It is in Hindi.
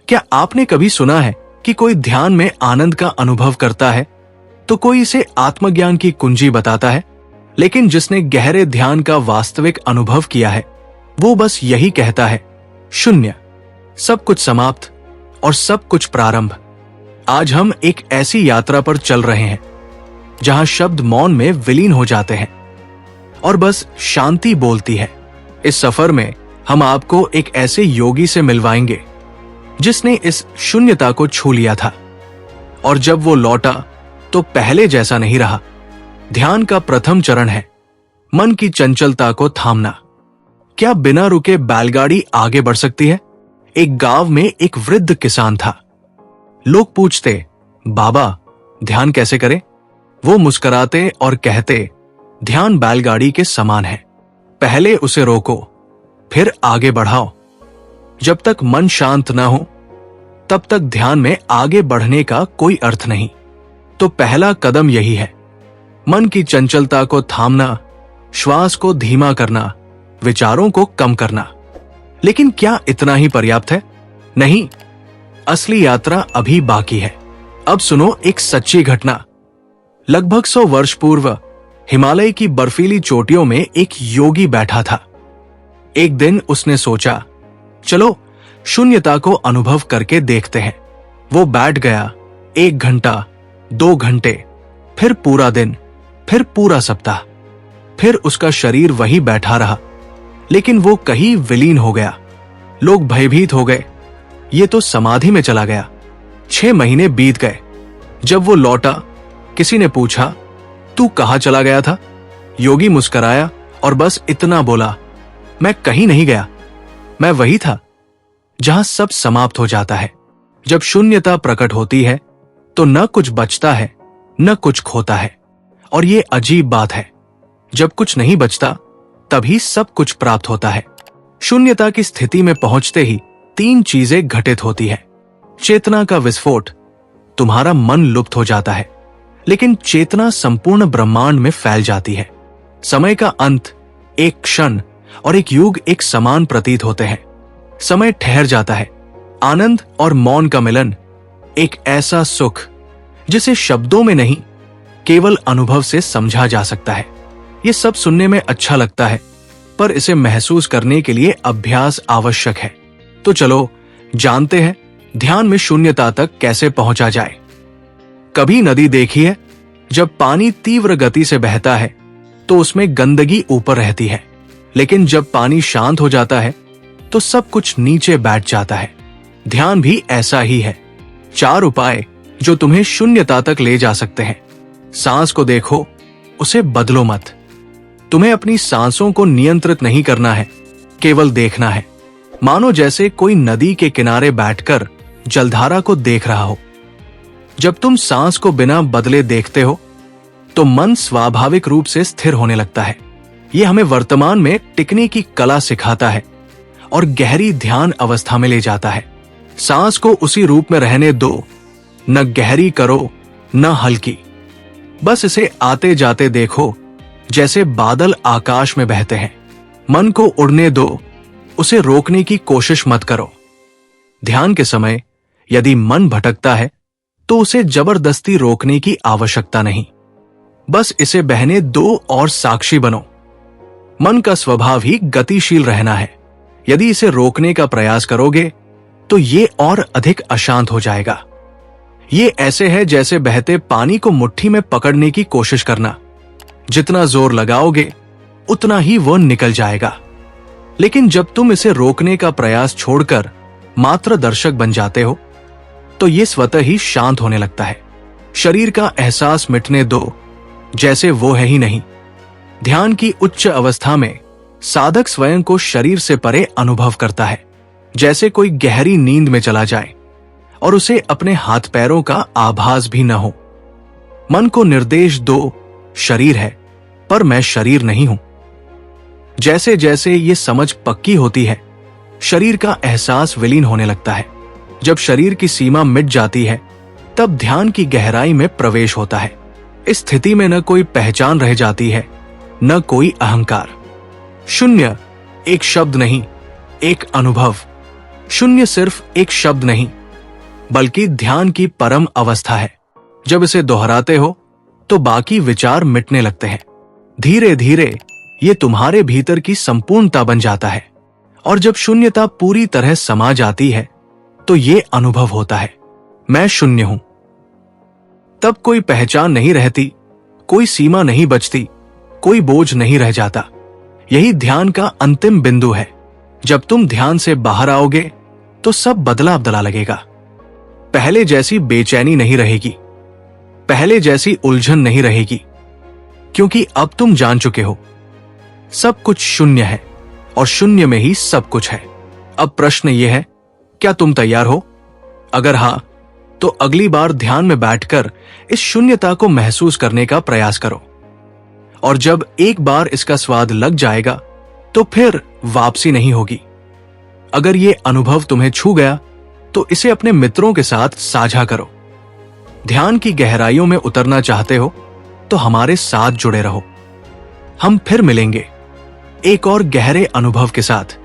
क्या आपने कभी सुना है कि कोई ध्यान में आनंद का अनुभव करता है तो कोई इसे आत्मज्ञान की कुंजी बताता है, लेकिन जिसने गहरे ध्यान का वास्तविक अनुभव किया है वो बस यही कहता है, शून्य, सब कुछ समाप्त और सब कुछ प्रारंभ। आज हम एक ऐसी यात्रा पर चल रहे हैं जहां शब्द मौन में विलीन हो जाते हैं और बस शांति बोलती है। इस सफर में हम आपको एक ऐसे योगी से मिलवाएंगे जिसने इस शून्यता को छू लिया था, और जब वो लौटा तो पहले जैसा नहीं रहा। ध्यान का प्रथम चरण है मन की चंचलता को थामना। क्या बिना रुके बैलगाड़ी आगे बढ़ सकती है? एक गांव में एक वृद्ध किसान था। लोग पूछते, बाबा ध्यान कैसे करें? वो मुस्कुराते और कहते, ध्यान बैलगाड़ी के समान है, पहले उसे रोको फिर आगे बढ़ाओ। जब तक मन शांत न हो तब तक ध्यान में आगे बढ़ने का कोई अर्थ नहीं। तो पहला कदम यही है, मन की चंचलता को थामना, श्वास को धीमा करना, विचारों को कम करना। लेकिन क्या इतना ही पर्याप्त है? नहीं, असली यात्रा अभी बाकी है। अब सुनो एक सच्ची घटना। लगभग 100 वर्ष पूर्व हिमालय की बर्फीली चोटियों में एक योगी बैठा था। एक दिन उसने सोचा, चलो शून्यता को अनुभव करके देखते हैं। वो बैठ गया। 1 घंटा, 2 घंटे, फिर पूरा दिन, फिर पूरा सप्ताह। फिर उसका शरीर वही बैठा रहा, लेकिन वो कहीं विलीन हो गया। लोग भयभीत हो गए, ये तो समाधि में चला गया। 6 महीने बीत गए। जब वो लौटा, किसी ने पूछा, तू कहां चला गया था? योगी मुस्कुराया और बस इतना बोला, मैं कहीं नहीं गया, मैं वही था जहां सब समाप्त हो जाता है। जब शून्यता प्रकट होती है तो न कुछ बचता है न कुछ खोता है। और ये अजीब बात है, जब कुछ नहीं बचता तभी सब कुछ प्राप्त होता है। शून्यता की स्थिति में पहुंचते ही 3 चीजें घटित होती है। चेतना का विस्फोट, तुम्हारा मन लुप्त हो जाता है, लेकिन चेतना संपूर्ण ब्रह्मांड में फैल जाती है। समय का अंत, एक क्षण और एक युग एक समान प्रतीत होते हैं। समय ठहर जाता है। आनंद और मौन का मिलन, एक ऐसा सुख जिसे शब्दों में नहीं केवल अनुभव से समझा जा सकता है। ये सब सुनने में अच्छा लगता है, पर इसे महसूस करने के लिए अभ्यास आवश्यक है। तो चलो जानते हैं ध्यान में शून्यता तक कैसे पहुंचा जाए। कभी नदी देखी है? जब पानी तीव्र गति से बहता है तो उसमें गंदगी ऊपर रहती है, लेकिन जब पानी शांत हो जाता है तो सब कुछ नीचे बैठ जाता है। ध्यान भी ऐसा ही है। 4 उपाय जो तुम्हें शून्यता तक ले जा सकते हैं। सांस को देखो, उसे बदलो मत। तुम्हें अपनी सांसों को नियंत्रित नहीं करना है, केवल देखना है। मानो जैसे कोई नदी के किनारे बैठकर जलधारा को देख रहा हो। जब तुम सांस को बिना बदले देखते हो तो मन स्वाभाविक रूप से स्थिर होने लगता है। यह हमें वर्तमान में टिकने की कला सिखाता है और गहरी ध्यान अवस्था में ले जाता है। सांस को उसी रूप में रहने दो, न गहरी करो न हल्की। बस इसे आते जाते देखो, जैसे बादल आकाश में बहते हैं। मन को उड़ने दो, उसे रोकने की कोशिश मत करो। ध्यान के समय यदि मन भटकता है तो उसे जबरदस्ती रोकने की आवश्यकता नहीं, बस इसे बहने दो और साक्षी बनो। मन का स्वभाव ही गतिशील रहना है। यदि इसे रोकने का प्रयास करोगे तो ये और अधिक अशांत हो जाएगा। ये ऐसे है जैसे बहते पानी को मुट्ठी में पकड़ने की कोशिश करना। जितना जोर लगाओगे उतना ही वो निकल जाएगा। लेकिन जब तुम इसे रोकने का प्रयास छोड़कर मात्र दर्शक बन जाते हो तो ये स्वतः ही शांत होने लगता है। शरीर का एहसास मिटने दो, जैसे वो है ही नहीं। ध्यान की उच्च अवस्था में साधक स्वयं को शरीर से परे अनुभव करता है, जैसे कोई गहरी नींद में चला जाए और उसे अपने हाथ पैरों का आभास भी न हो। मन को निर्देश दो, शरीर है पर मैं शरीर नहीं हूं। जैसे जैसे ये समझ पक्की होती है, शरीर का एहसास विलीन होने लगता है। जब शरीर की सीमा मिट जाती है तब ध्यान की गहराई में प्रवेश होता है। इस स्थिति में न कोई पहचान रह जाती है न कोई अहंकार। शून्य एक शब्द नहीं, एक अनुभव। शून्य सिर्फ एक शब्द नहीं, बल्कि ध्यान की परम अवस्था है। जब इसे दोहराते हो तो बाकी विचार मिटने लगते हैं। धीरे धीरे ये तुम्हारे भीतर की संपूर्णता बन जाता है, और जब शून्यता पूरी तरह समा जाती है तो ये अनुभव होता है, मैं शून्य हूं। तब कोई पहचान नहीं रहती, कोई सीमा नहीं बचती, कोई बोझ नहीं रह जाता। यही ध्यान का अंतिम बिंदु है। जब तुम ध्यान से बाहर आओगे तो सब बदला बदला लगेगा। पहले जैसी बेचैनी नहीं रहेगी, पहले जैसी उलझन नहीं रहेगी, क्योंकि अब तुम जान चुके हो सब कुछ शून्य है और शून्य में ही सब कुछ है। अब प्रश्न यह है, क्या तुम तैयार हो? अगर हां, तो अगली बार ध्यान में बैठकर इस शून्यता को महसूस करने का प्रयास करो, और जब एक बार इसका स्वाद लग जाएगा तो फिर वापसी नहीं होगी। अगर ये अनुभव तुम्हें छू गया तो इसे अपने मित्रों के साथ साझा करो। ध्यान की गहराइयों में उतरना चाहते हो तो हमारे साथ जुड़े रहो। हम फिर मिलेंगे एक और गहरे अनुभव के साथ।